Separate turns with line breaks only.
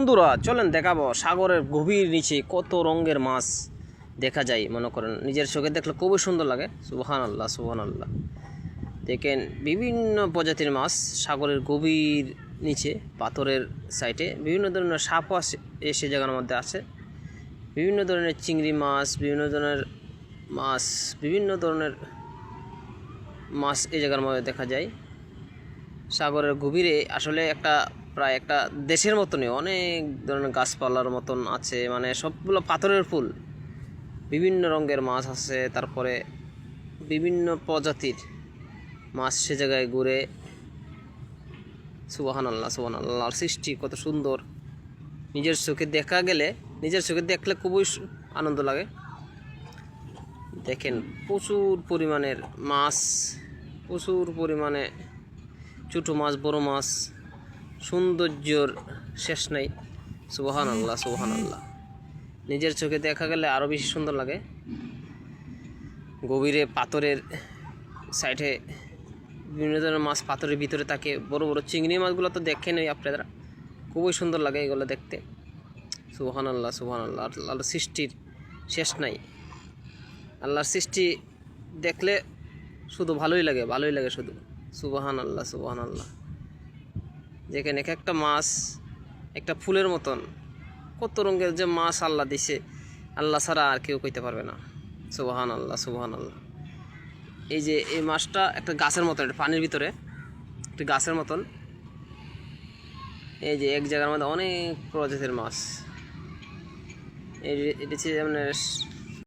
বন্ধুরা চলেন দেখাবো সাগরের গভীর নিচে কত রঙের মাছ দেখা যায়। মনে করেন নিজের চোখে দেখলে খুবই সুন্দর লাগে। সুবহানাল্লাহ সুবহানাল্লাহ। দেখেন বিভিন্ন প্রজাতির মাছ সাগরের গভীর নিচে পাথরের সাইডে। বিভিন্ন ধরনের সাপও আছে সে জায়গার মধ্যে আছে। বিভিন্ন ধরনের চিংড়ি মাছ, বিভিন্ন ধরনের মাছ এই জায়গার মধ্যে দেখা যায়। সাগরের গভীরে আসলে প্রায় একটা দেশের মতনই অনেক ধরনের গাছপালার মতন আছে, মানে সবগুলো পাথরের ফুল। বিভিন্ন রঙের মাছ আছে, তারপরে বিভিন্ন প্রজাতির মাছ সে জায়গায় ঘুরে। সুবহানাল্লাহ সুবহানাল্লাহ, সৃষ্টি কত সুন্দর। নিজের চোখে দেখলে খুবই আনন্দ লাগে। দেখেন প্রচুর পরিমাণের মাছ, প্রচুর পরিমাণে ছোটো মাছ, বড় মাছ, সৌন্দর্যর শেষ নেই। সুবহানাল্লাহ সুবহানাল্লাহ। নিজের চোখে দেখা গেলে আরও বেশি সুন্দর লাগে। গভীরে পাথরের সাইডে বিভিন্ন ধরনের মাছ পাথরের ভিতরে থাকে। বড় বড় চিংড়ি মাছগুলো তো দেখেনই আপনারা, খুবই সুন্দর লাগে এগুলো দেখতে। সুবহানাল্লাহ সুবহানাল্লাহ। আল্লাহর সৃষ্টির শেষ নাই। আল্লাহর সৃষ্টি দেখলে শুধু ভালোই লাগে শুধু। সুবহানাল্লাহ সুবহানাল্লাহ। যেখানে এক একটা মাছ একটা ফুলের মতন, কত রঙের যে মাছ আল্লাহ দিছে, আল্লাহ ছাড়া আর কেউ কইতে পারবে না। সুবহানাল্লাহ সুবহানাল্লাহ। এই যে এই মাছটা একটা গাছের মতন, একটা পানির ভিতরে একটা গাছের মতন। এই যে এক জায়গার মধ্যে অনেক প্রজাতির মাছ। এটা হচ্ছে